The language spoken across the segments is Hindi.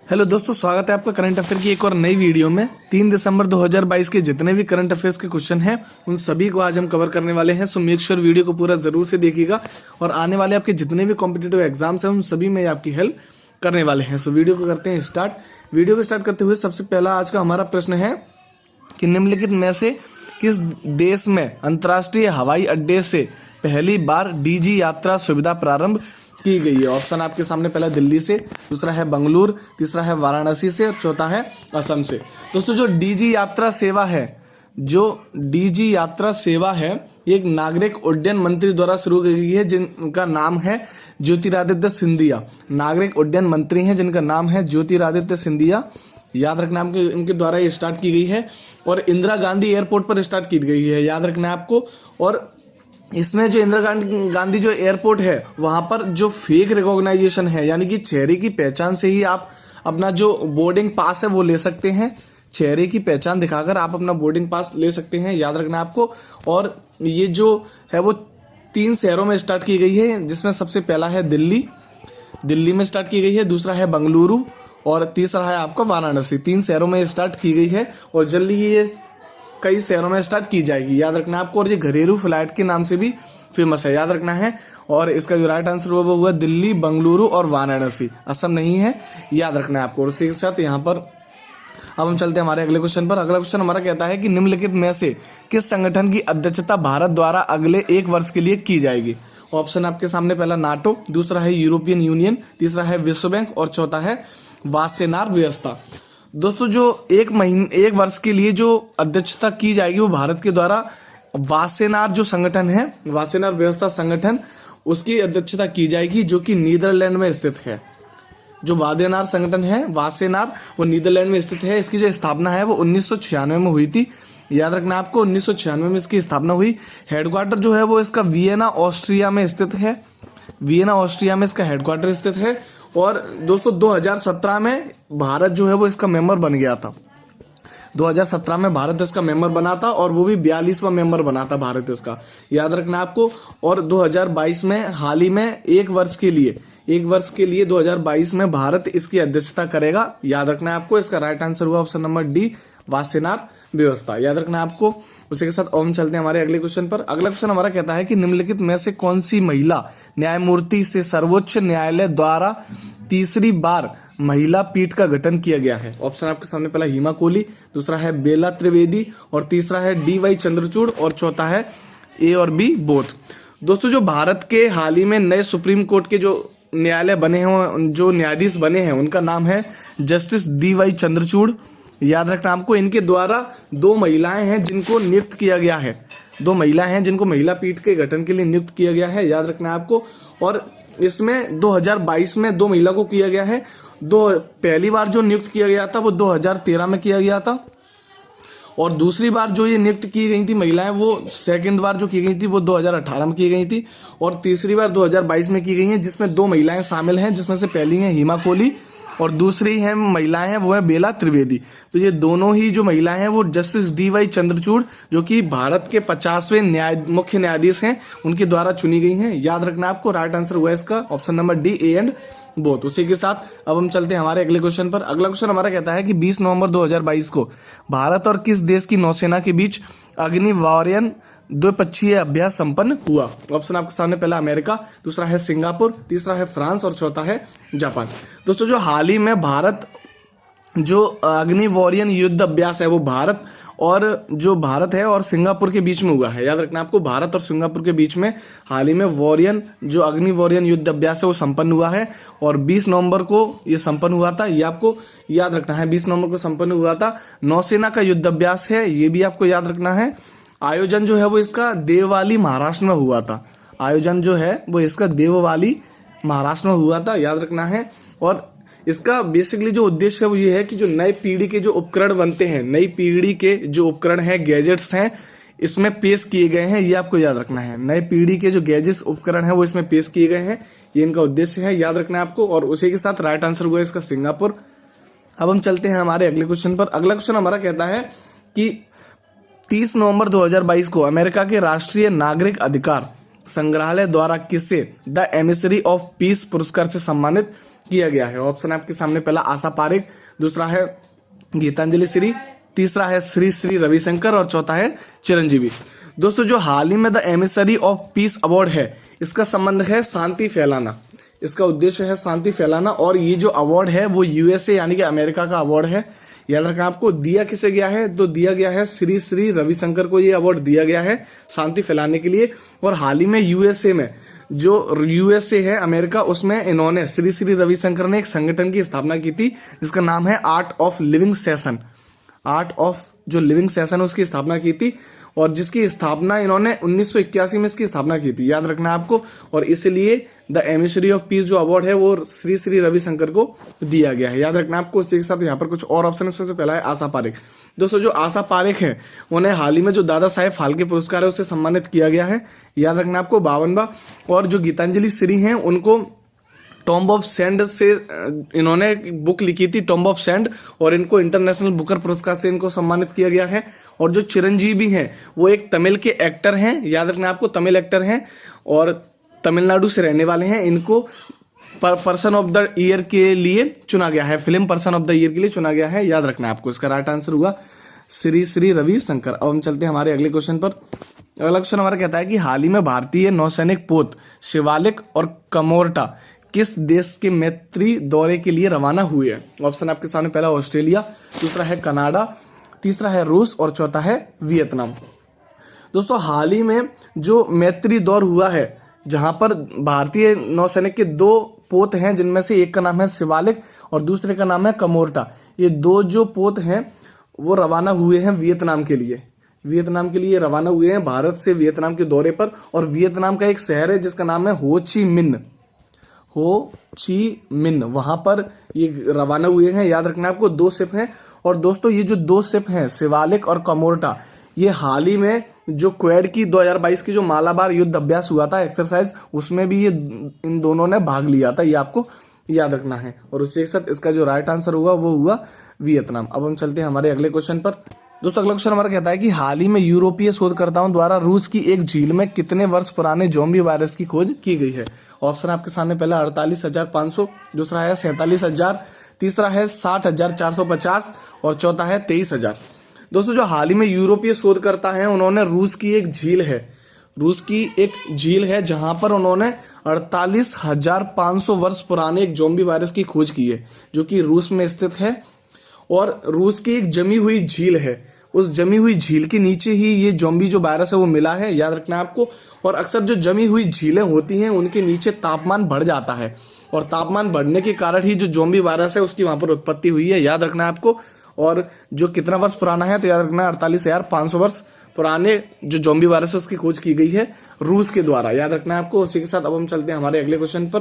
हेलो दोस्तों, स्वागत है आपका करंट अफेयर की एक और नई वीडियो में। 3 दिसंबर 2022 के जितने भी करंट अफेयर्स के क्वेश्चन हैं उन सभी को आज हम कवर करने वाले हैं। सो मेक श्योर वीडियो को पूरा जरूर से देखिएगा और आने वाले आपके जितने भी कॉम्पिटिटिव एग्जाम्स हैं उन सभी में आपकी हेल्प करने वाले हैं। सो वीडियो को करते हैं स्टार्ट। वीडियो को स्टार्ट करते हुए सबसे पहला आज का हमारा प्रश्न है कि निम्नलिखित में से किस देश में अंतर्राष्ट्रीय हवाई अड्डे से पहली बार डीजी यात्रा सुविधा प्रारंभ की गई है। ऑप्शन आपके सामने, पहला दिल्ली से, दूसरा है बंगलुरु, तीसरा है वाराणसी से और चौथा है असम से। दोस्तों जो डीजी यात्रा सेवा है ये एक नागरिक उड्डयन मंत्री द्वारा शुरू की गई है जिनका नाम है ज्योतिरादित्य सिंधिया। नागरिक उड्डयन मंत्री हैं जिनका नाम है ज्योतिरादित्य सिंधिया। याद रखना आपको, इनके द्वारा ये स्टार्ट की गई है और इंदिरा गांधी एयरपोर्ट पर स्टार्ट की गई है। याद रखना आपको। और इसमें जो इंदिरा गांधी जो एयरपोर्ट है वहां पर जो फेक रिकॉग्नाइजेशन है, यानी कि चेहरे की पहचान से ही आप अपना जो बोर्डिंग पास है वो ले सकते हैं। चेहरे की पहचान दिखाकर आप अपना बोर्डिंग पास ले सकते हैं। याद रखना आपको। और ये जो है वो 3 शहरों में स्टार्ट की गई है, जिसमें सबसे पहला है दिल्ली में स्टार्ट की गई है, दूसरा है बंगलुरु और तीसरा है आपका वाराणसी। 3 शहरों में स्टार्ट की गई है और जल्दी ही ये कई शहरों में स्टार्ट की जाएगी। याद रखना आपको। और ये घरेलू फ्लाइट के नाम से भी फेमस है, याद रखना है। और इसका जो राइट आंसर हुआ वो हुआ दिल्ली, बंगलुरु और वाराणसी। असम नहीं है, याद रखना है आपको। और उसी के साथ यहाँ पर अब हम चलते हैं हमारे अगले क्वेश्चन पर। अगला क्वेश्चन हमारा कहता है कि निम्नलिखित में से किस संगठन की अध्यक्षता भारत द्वारा अगले 1 वर्ष के लिए की जाएगी। ऑप्शन आपके सामने, पहला नाटो, दूसरा है यूरोपियन यूनियन, तीसरा है विश्व बैंक और चौथा है वासेनार व्यवस्था। दोस्तों जो 1 वर्ष के लिए जो अध्यक्षता की जाएगी वो भारत के द्वारा वासेनार जो संगठन है, वासेनार व्यवस्था संगठन, उसकी अध्यक्षता की जाएगी जो कि नीदरलैंड में स्थित है। जो वासेनार संगठन है, वासेनार, वो नीदरलैंड में स्थित है। इसकी जो स्थापना है वो 1996 में हुई थी। याद रखना आपको, 1996 में इसकी स्थापना हुई। हेडक्वार्टर जो है वो इसका वियना ऑस्ट्रिया में स्थित है। वियना ऑस्ट्रिया में इसका हेडक्वार्टर स्थित है। और दोस्तों 2017 में भारत जो है वो इसका मेंबर बन गया था। 2017 में भारत इसका मेंबर बना था और वो भी 42वां मेंबर बना था भारत इसका। याद रखना आपको। और 2022 में हाल ही में 1 वर्ष के लिए 2022 में भारत इसकी अध्यक्षता करेगा। याद रखना है आपको। इसका राइट आंसर हुआ ऑप्शन नंबर डी, वासेनार व्यवस्था। याद रखना आपको। उसी के साथ हम चलते हैं हमारे अगले क्वेश्चन पर। अगला क्वेश्चन हमारा कहता है कि निम्नलिखित में से कौन सी महिला न्यायमूर्ति से सर्वोच्च न्यायालय द्वारा तीसरी बार महिला पीठ का गठन किया गया है। ऑप्शन आपके सामने, पहला हिमा कोहली, दूसरा है बेला त्रिवेदी और तीसरा है DY चंद्रचूड़ और चौथा है A और B बोथ। दोस्तों जो भारत के हाल ही में नए सुप्रीम कोर्ट के जो न्यायालय बने हैं, जो न्यायाधीश बने हैं, उनका नाम है जस्टिस DY चंद्रचूड़। याद रखना आपको। इनके द्वारा 2 महिलाएं हैं जिनको नियुक्त किया गया है। 2 महिलाएं हैं जिनको महिला पीठ के गठन के लिए नियुक्त किया गया है। याद रखना आपको। और इसमें 2022 में 2 महिला को किया गया है। पहली बार जो नियुक्त किया गया था वो 2013 में किया गया था और दूसरी बार जो ये नियुक्त की गई थी महिलाएं, वो सेकंड बार जो की गई थी वो 2018 में की गई थी और तीसरी बार 2022 में की गई हैं, जिसमें 2 महिलाएं शामिल हैं, जिसमें से पहली है हिमा कोहली और दूसरी है महिलाएं हैं वो है बेला त्रिवेदी। तो ये दोनों ही जो महिलाएं हैं वो जस्टिस DY चंद्रचूड़, जो कि भारत के 50वें मुख्य न्यायाधीश हैं, उनके द्वारा चुनी गई हैं। याद रखना आपको। राइट आंसर हुआ इसका option number D, A and both. उसी के साथ अब हम चलते हैं हमारे अगले क्वेश्चन पर। अगला क्वेश्चन हमारा कहता है कि 20 नवंबर 2022 को भारत और किस देश की नौसेना के बीच अग्नि वॉरियर द्विपक्षीय अभ्यास संपन्न हुआ। ऑप्शन आपके सामने, पहला अमेरिका, दूसरा है सिंगापुर, तीसरा है फ्रांस और चौथा है जापान। दोस्तों जो हाल ही में भारत जो अग्नि वॉरियर युद्ध अभ्यास है वो भारत है और सिंगापुर के बीच में हुआ है। याद रखना आपको। भारत और सिंगापुर के बीच में हाल ही में अग्नि वॉरियर युद्ध अभ्यास है वो संपन्न हुआ है और 20 नवंबर को ये संपन्न हुआ था। ये आपको याद रखना है। 20 नवंबर को संपन्न हुआ था। नौसेना का युद्ध अभ्यास है, ये भी आपको याद रखना है। आयोजन जो है वो इसका देववाली महाराष्ट्र में हुआ था। आयोजन जो है वो इसका देववाली महाराष्ट्र में हुआ था। याद रखना है। और इसका बेसिकली जो उद्देश्य है वो ये है कि जो नई पीढ़ी के जो उपकरण बनते हैं, नई पीढ़ी के जो उपकरण हैं, गैजेट्स हैं, इसमें पेश किए गए हैं। ये आपको याद रखना है। नए पीढ़ी के जो गैजेट्स उपकरण हैं वो इसमें पेश किए गए हैं, ये इनका उद्देश्य है। याद रखना है आपको। और उसी के साथ राइट आंसर हुआ इसका सिंगापुर। अब हम चलते हैं हमारे अगले क्वेश्चन पर। अगला क्वेश्चन हमारा कहता है कि 30 नवंबर 2022 को अमेरिका के राष्ट्रीय नागरिक अधिकार संग्रहालय द्वारा किसे द एमिसरी ऑफ पीस पुरस्कार से सम्मानित किया गया है? ऑप्शन आपके सामने, पहला आशा पारेख, दूसरा है गीतांजलि श्री, तीसरा है श्री श्री रविशंकर और चौथा है चिरंजीवी। दोस्तों जो हाल ही में the emissary of peace award है, इसका संबंध है शांति फैलाना, इसका उद्देश्य है शांति फैलाना। और ये जो अवार्ड है वो यूएसए यानी कि अमेरिका का अवार्ड है। याद रखना आपको, दिया किसे गया है? तो दिया गया है श्री श्री रविशंकर को ये अवार्ड दिया गया है शांति फैलाने के लिए। और हाल ही में यूएसए में, जो यूएसए है अमेरिका, उसमें इन्होंने श्री श्री रविशंकर ने एक संगठन की स्थापना की थी जिसका नाम है art of living session. Art of जो लिविंग सेशन उसकी स्थापना की थी और जिसकी स्थापना इन्होंने 1981 में इसकी स्थापना की थी, याद रखना आपको। और इसलिए द एमिसरी ऑफ पीस जो अवार्ड है वो श्री श्री रविशंकर को दिया गया है, याद रखना आपको। इसके साथ यहाँ पर कुछ और ऑप्शन, इसमें से पहला है आशा पारेख। दोस्तों जो आशा पारेख है उन्हें हाल ही में जो दादा साहेब फाल्के पुरस्कार है उससे सम्मानित किया गया है, याद रखना आपको 52वां। और जो गीतांजलि श्री हैं उनको टॉम्ब ऑफ सैंड से इन्होंने बुक लिखी थी, टॉम्ब ऑफ सैंड, और इनको इंटरनेशनल बुकर पुरस्कार से इनको सम्मानित किया गया है। और जो चिरंजीवी हैं वो एक तमिल के एक्टर हैं, याद रखना आपको, तमिल एक्टर हैं और तमिलनाडु से रहने वाले हैं। इनको पर्सन ऑफ द ईयर के लिए चुना गया है, film person of the year के लिए चुना गया है, याद रखना आपको। इसका राइट आंसर हुआ श्री श्री रविशंकर। अब हम चलते हैं हमारे अगले क्वेश्चन पर। अगला क्वेश्चन हमारा कहता है कि हाल ही में भारतीय नौसैनिक पोत शिवालिक और कमोर्टा किस देश के मैत्री दौरे के लिए रवाना हुए हैं? ऑप्शन आपके सामने, पहला ऑस्ट्रेलिया, दूसरा है कनाडा, तीसरा है रूस और चौथा है वियतनाम। दोस्तों हाल ही में जो मैत्री दौर हुआ है जहां पर भारतीय नौसैनिक के 2 पोत हैं, जिनमें से एक का नाम है शिवालिक और दूसरे का नाम है कमोर्टा। ये 2 जो पोत हैं वो रवाना हुए हैं वियतनाम के लिए, वियतनाम के लिए रवाना हुए हैं भारत से वियतनाम के दौरे पर। और वियतनाम का एक शहर है जिसका नाम है हो ची मिन, वहां पर ये रवाना हुए हैं, याद रखना आपको। 2 शिप हैं। और दोस्तों ये जो 2 शिप हैं शिवालिक और कमोर्टा, ये हाल ही में जो क्वेड की 2022 की जो मालाबार युद्ध अभ्यास हुआ था, एक्सरसाइज, उसमें भी ये इन दोनों ने भाग लिया था, ये आपको याद रखना है। और उसके साथ इसका जो राइट आंसर हुआ वो हुआ वियतनाम। अब हम चलते हैं हमारे अगले क्वेश्चन पर। दोस्तों अगला क्वेश्चन हमारा कहता है कि हाल ही में यूरोपीय शोधकर्ताओं द्वारा रूस की एक झील में कितने वर्ष पुराने ज़ोंबी वायरस की खोज की गई है? ऑप्शन आपके सामने, पहला 48,500, दूसरा है 47,000, तीसरा है 60,450 और चौथा है 23,000। दोस्तों जो हाल ही में यूरोपीय शोधकर्ता हैं उन्होंने रूस की एक झील है जहां पर उन्होंने 48,500 वर्ष पुराने एक ज़ोंबी वायरस की खोज की है, जो कि रूस में स्थित है। और रूस की एक जमी हुई झील है, उस जमी हुई झील के नीचे ही ये ज़ोंबी जो वायरस है वो मिला है, याद रखना आपको। और अक्सर जो जमी हुई झीलें होती हैं उनके नीचे तापमान बढ़ जाता है और तापमान बढ़ने के कारण ही जो ज़ोंबी वायरस है उसकी वहां पर उत्पत्ति हुई है, याद रखना आपको। और जो कितना वर्ष पुराना है, तो याद रखना 48,500 वर्ष पुराने जो ज़ोंबी वायरस है उसकी खोज की गई है रूस के द्वारा, याद रखना आपको। उसी के साथ अब हम चलते हैं हमारे अगले क्वेश्चन पर।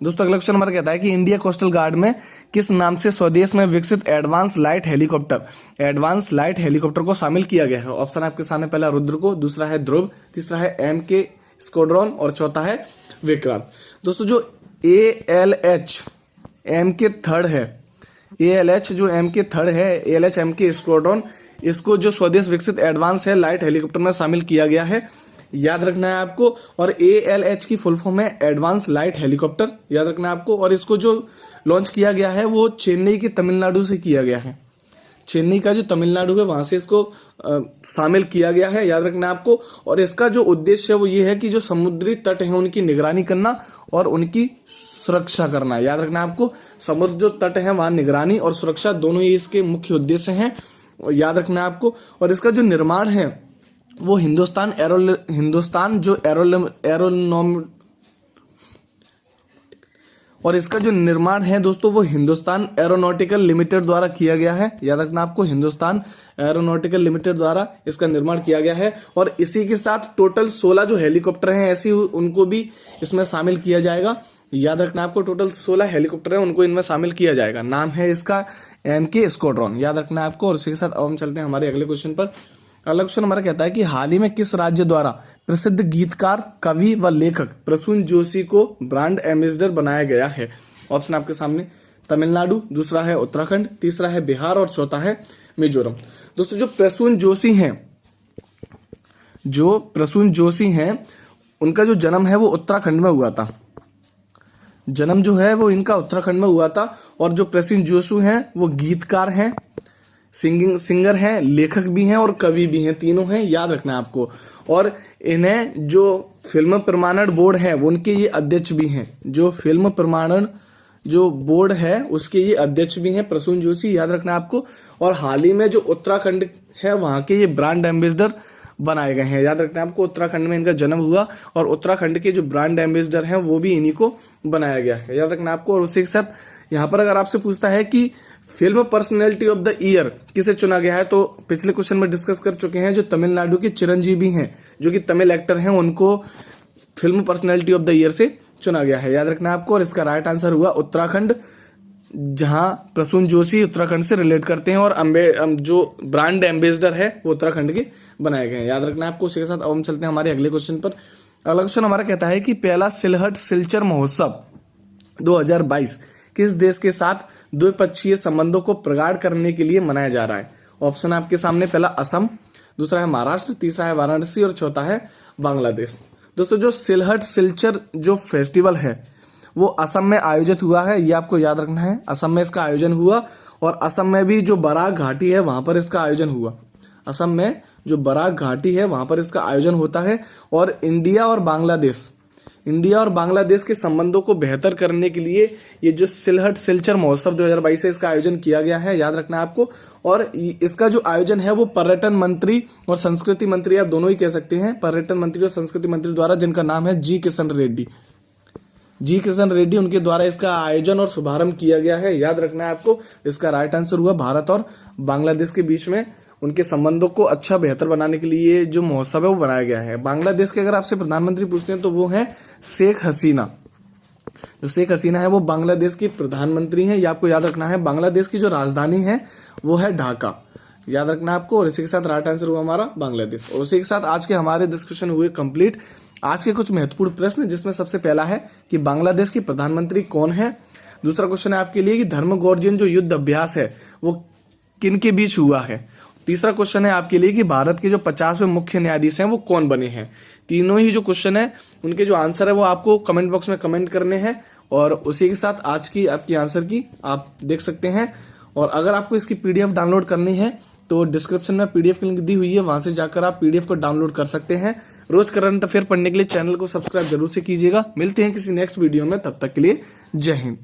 दोस्तों अगला क्वेश्चन हमारा कहता है कि इंडिया कोस्टल गार्ड में किस नाम से स्वदेश में विकसित एडवांस लाइट हेलीकॉप्टर को शामिल किया गया है? ऑप्शन आपके सामने, पहला रुद्र को, दूसरा है ध्रुव, तीसरा है MK स्क्वाड्रन और चौथा है विक्रांत। दोस्तों जो ALH MK थर्ड है, ALH जो MK थर्ड है, ALH MK स्क्वाड्रन, इसको जो स्वदेश विकसित एडवांस है लाइट हेलीकॉप्टर में शामिल किया गया है, याद रखना है आपको। और ALH की फुल फॉर्म है एडवांस लाइट हेलीकॉप्टर, याद रखना है आपको। और इसको जो लॉन्च किया गया है वो चेन्नई के तमिलनाडु से किया गया है, चेन्नई का जो तमिलनाडु है वहां से इसको शामिल किया गया है, याद रखना है आपको। और इसका जो उद्देश्य है वो ये है कि जो समुद्री तट है उनकी निगरानी करना और उनकी सुरक्षा करना, याद रखना है आपको। समुद्र जो तट है वहां निगरानी और सुरक्षा दोनों ही इसके मुख्य उद्देश्य हैं, याद रखना है आपको। और इसका जो निर्माण है वो हिंदुस्तान जो एरोनॉम और इसका जो निर्माण है दोस्तों वो हिंदुस्तान एरोनॉटिकल लिमिटेड द्वारा किया गया है, याद रखना आपको। हिंदुस्तान एरोनॉटिकल लिमिटेड द्वारा इसका निर्माण किया गया है। और इसी के साथ टोटल 16 जो हेलीकॉप्टर हैं ऐसी उनको भी इसमें शामिल किया जाएगा, याद रखना आपको। टोटल 16 हेलीकॉप्टर हैं उनको इनमें शामिल किया जाएगा। नाम है इसका MK स्क्वाड्रन, याद रखना आपको। और इसी के साथ अब हम चलते हैं हमारे अगले क्वेश्चन पर। अगला क्वेश्चन हमारा कहता है कि हाल ही में किस राज्य द्वारा प्रसिद्ध गीतकार, कवि व लेखक प्रसून जोशी को ब्रांड एम्बेसडर बनाया गया है? ऑप्शन आपके सामने, तमिलनाडु, दूसरा है उत्तराखंड, तीसरा है बिहार और चौथा है मिजोरम। दोस्तों जो प्रसून जोशी हैं उनका जो जन्म है वो उत्तराखंड में हुआ था। जन्म जो है वो इनका उत्तराखंड में हुआ था। और जो प्रसून जोशी हैं वो गीतकार हैं, सिंगर हैं, लेखक भी हैं और कवि भी हैं, तीनों हैं, याद रखना है आपको। और इन्हें जो फिल्म प्रमाणन बोर्ड है वो उनके ये अध्यक्ष भी हैं, जो फिल्म प्रमाणन जो बोर्ड है उसके ये अध्यक्ष भी हैं प्रसून जोशी, याद रखना है आपको। और हाल ही में जो उत्तराखंड है वहाँ के ये ब्रांड एम्बेसडर बनाए गए हैं, याद रखना है आपको। उत्तराखंड में इनका जन्म हुआ और उत्तराखंड के जो ब्रांड एम्बेसडर हैं वो भी इन्हीं को बनाया गया है, याद रखना है आपको। और उसी के साथ यहाँ पर अगर आपसे पूछता है कि film personality of the year किसे चुना गया है, तो पिछले क्वेश्चन में डिस्कस कर चुके हैं, जो तमिलनाडु के चिरंजीवी हैं, जो कि तमिल एक्टर हैं, उनको film personality of the year से चुना गया है, याद रखना है आपको। और इसका राइट आंसर हुआ उत्तराखंड, जहां प्रसून जोशी उत्तराखंड से रिलेट करते हैं और जो ब्रांड एम्बेसडर है वो उत्तराखंड के बनाए गए हैं, याद रखना है आपको। उसी के साथ अब हम चलते हैं हमारे अगले क्वेश्चन पर। अगला क्वेश्चन हमारा कहता है कि पहला सिलहट सिलचर महोत्सव 2022 किस देश के साथ द्विपक्षीय संबंधों को प्रगाढ़ करने के लिए मनाया जा रहा है। ऑप्शन आपके सामने, पहला असम, दूसरा है महाराष्ट्र, तीसरा है वाराणसी और चौथा है बांग्लादेश। दोस्तों जो सिलहट सिलचर जो फेस्टिवल है वो असम में आयोजित हुआ है, ये आपको याद रखना है। असम में इसका आयोजन हुआ और असम में भी जो बराक घाटी है वहां पर इसका आयोजन हुआ। असम में जो बराक घाटी है वहां पर इसका आयोजन होता है। और इंडिया और बांग्लादेश के संबंधों को बेहतर करने के लिए ये जो सिलहट सिलचर महोत्सव 2022 से इसका आयोजन किया गया है, याद रखना है आपको। और इसका जो आयोजन है वो पर्यटन मंत्री और संस्कृति मंत्री, आप दोनों ही कह सकते हैं, पर्यटन मंत्री और संस्कृति मंत्री द्वारा, जिनका नाम है जी किशन रेड्डी, उनके द्वारा इसका आयोजन और शुभारंभ किया गया है, याद रखना है आपको। इसका राइट आंसर हुआ भारत और बांग्लादेश के बीच में उनके संबंधों को अच्छा बेहतर बनाने के लिए जो महोत्सव है वो बनाया गया है। बांग्लादेश के अगर आपसे प्रधानमंत्री पूछते हैं तो वो है शेख हसीना। जो शेख हसीना है वो बांग्लादेश की प्रधानमंत्री हैं, ये आपको याद रखना है। बांग्लादेश की जो राजधानी है वो है ढाका, याद रखना है आपको। और इसी के साथ राइट आंसर हुआ हमारा बांग्लादेश। और उसी के साथ आज के हमारे डिस्कशन हुए कंप्लीट। आज के कुछ महत्वपूर्ण प्रश्न, जिसमें सबसे पहला है कि बांग्लादेश की प्रधानमंत्री कौन है। दूसरा क्वेश्चन है आपके लिए कि धर्मगोर्जन जो युद्ध अभ्यास है वो किन के बीच हुआ है। तीसरा क्वेश्चन है आपके लिए कि भारत के जो 50वें मुख्य न्यायाधीश हैं वो कौन बने हैं। तीनों ही जो क्वेश्चन है उनके जो आंसर है वो आपको कमेंट बॉक्स में कमेंट करने हैं। और उसी के साथ आज की आपकी आंसर की आप देख सकते हैं। और अगर आपको इसकी पीडीएफ डाउनलोड करनी है तो डिस्क्रिप्शन में पीडीएफ की लिंक दी हुई है, वहां से जाकर आप पीडीएफ को डाउनलोड कर सकते हैं। रोज करंट अफेयर पढ़ने के लिए चैनल को सब्सक्राइब जरूर से कीजिएगा। मिलते हैं किसी नेक्स्ट वीडियो में, तब तक के लिए जय हिंद।